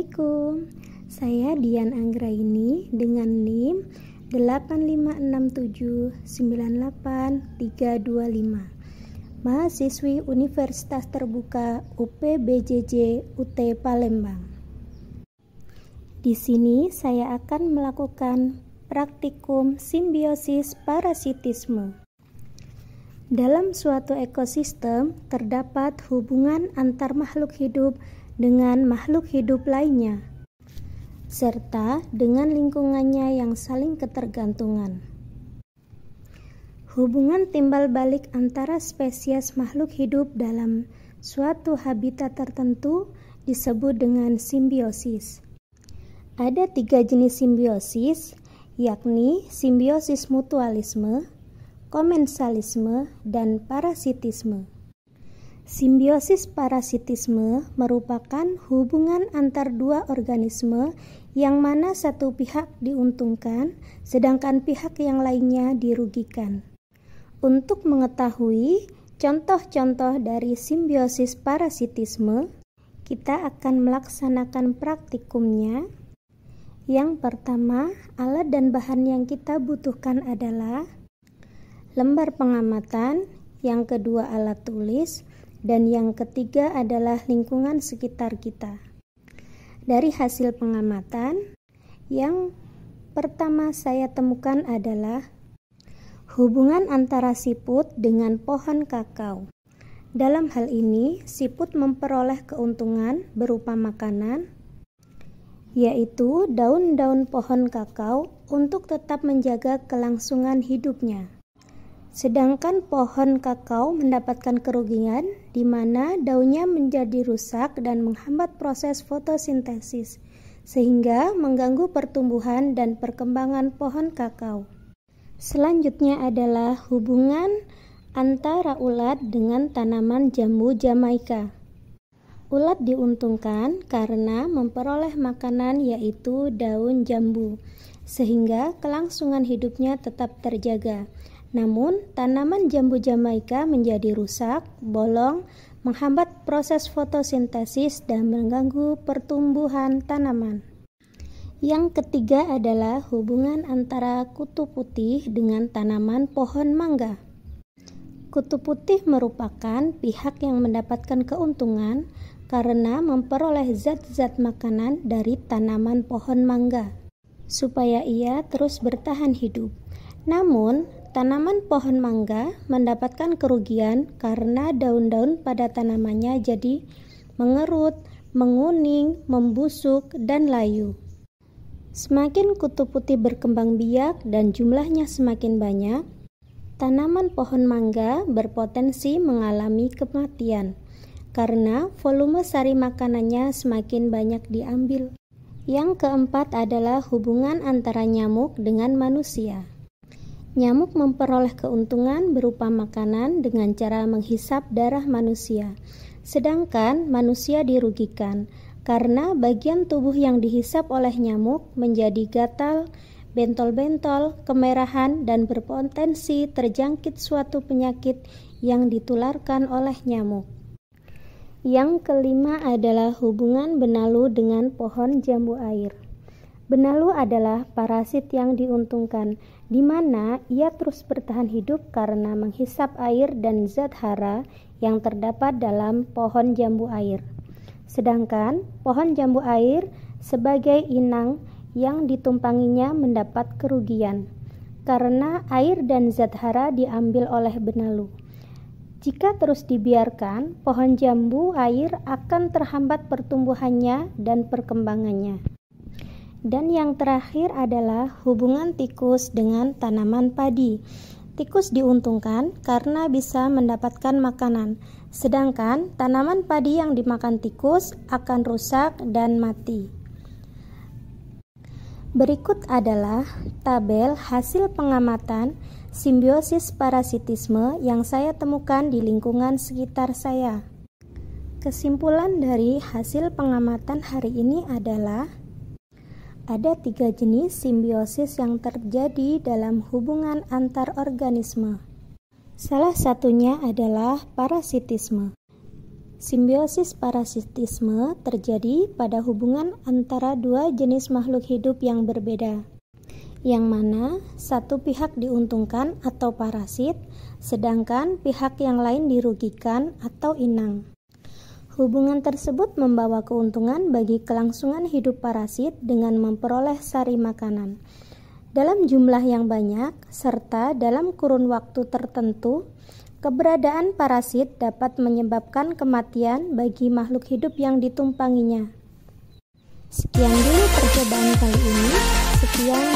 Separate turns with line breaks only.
Assalamualaikum, saya Dian Anggraini dengan NIM 856798325, mahasiswi Universitas Terbuka UPBJJ UT Palembang. Di sini saya akan melakukan praktikum simbiosis parasitisme. Dalam suatu ekosistem terdapat hubungan antar makhluk hidup dengan makhluk hidup lainnya, serta dengan lingkungannya yang saling ketergantungan. Hubungan timbal balik antara spesies makhluk hidup dalam suatu habitat tertentu disebut dengan simbiosis. Ada 3 jenis simbiosis, yakni simbiosis mutualisme, komensalisme, dan parasitisme. Simbiosis parasitisme merupakan hubungan antar dua organisme yang mana satu pihak diuntungkan, sedangkan pihak yang lainnya dirugikan. Untuk mengetahui contoh-contoh dari simbiosis parasitisme, kita akan melaksanakan praktikumnya. Yang pertama, alat dan bahan yang kita butuhkan adalah lembar pengamatan, yang kedua alat tulis, dan yang ketiga adalah lingkungan sekitar kita. Dari hasil pengamatan, yang pertama saya temukan adalah hubungan antara siput dengan pohon kakao. Dalam hal ini, siput memperoleh keuntungan berupa makanan, yaitu daun-daun pohon kakao untuk tetap menjaga kelangsungan hidupnya. Sedangkan pohon kakao mendapatkan kerugian di mana daunnya menjadi rusak dan menghambat proses fotosintesis, sehingga mengganggu pertumbuhan dan perkembangan pohon kakao. Selanjutnya adalah hubungan antara ulat dengan tanaman jambu Jamaika. Ulat diuntungkan karena memperoleh makanan yaitu daun jambu, sehingga kelangsungan hidupnya tetap terjaga. Namun, tanaman jambu Jamaika menjadi rusak, bolong, menghambat proses fotosintesis dan mengganggu pertumbuhan tanaman. Yang ketiga adalah hubungan antara kutu putih dengan tanaman pohon mangga. Kutu putih merupakan pihak yang mendapatkan keuntungan karena memperoleh zat-zat makanan dari tanaman pohon mangga, supaya ia terus bertahan hidup. Namun, tanaman pohon mangga mendapatkan kerugian karena daun-daun pada tanamannya jadi mengerut, menguning, membusuk, dan layu. Semakin kutu putih berkembang biak dan jumlahnya semakin banyak, tanaman pohon mangga berpotensi mengalami kematian karena volume sari makanannya semakin banyak diambil. Yang keempat adalah hubungan antara nyamuk dengan manusia. Nyamuk memperoleh keuntungan berupa makanan dengan cara menghisap darah manusia, sedangkan manusia dirugikan karena bagian tubuh yang dihisap oleh nyamuk menjadi gatal, bentol-bentol, kemerahan, dan berpotensi terjangkit suatu penyakit yang ditularkan oleh nyamuk. Yang kelima adalah hubungan benalu dengan pohon jambu air. Benalu adalah parasit yang diuntungkan, di mana ia terus bertahan hidup karena menghisap air dan zat hara yang terdapat dalam pohon jambu air. Sedangkan pohon jambu air sebagai inang yang ditumpanginya mendapat kerugian, karena air dan zat hara diambil oleh benalu. Jika terus dibiarkan, pohon jambu air akan terhambat pertumbuhannya dan perkembangannya. Dan yang terakhir adalah hubungan tikus dengan tanaman padi. Tikus diuntungkan karena bisa mendapatkan makanan, sedangkan tanaman padi yang dimakan tikus akan rusak dan mati. Berikut adalah tabel hasil pengamatan simbiosis parasitisme yang saya temukan di lingkungan sekitar saya. Kesimpulan dari hasil pengamatan hari ini adalah ada 3 jenis simbiosis yang terjadi dalam hubungan antar organisme. Salah satunya adalah parasitisme. Simbiosis parasitisme terjadi pada hubungan antara dua jenis makhluk hidup yang berbeda, yang mana satu pihak diuntungkan atau parasit, sedangkan pihak yang lain dirugikan atau inang. Hubungan tersebut membawa keuntungan bagi kelangsungan hidup parasit dengan memperoleh sari makanan dalam jumlah yang banyak, serta dalam kurun waktu tertentu. Keberadaan parasit dapat menyebabkan kematian bagi makhluk hidup yang ditumpanginya. Sekian dulu percobaan kali ini. Sekian,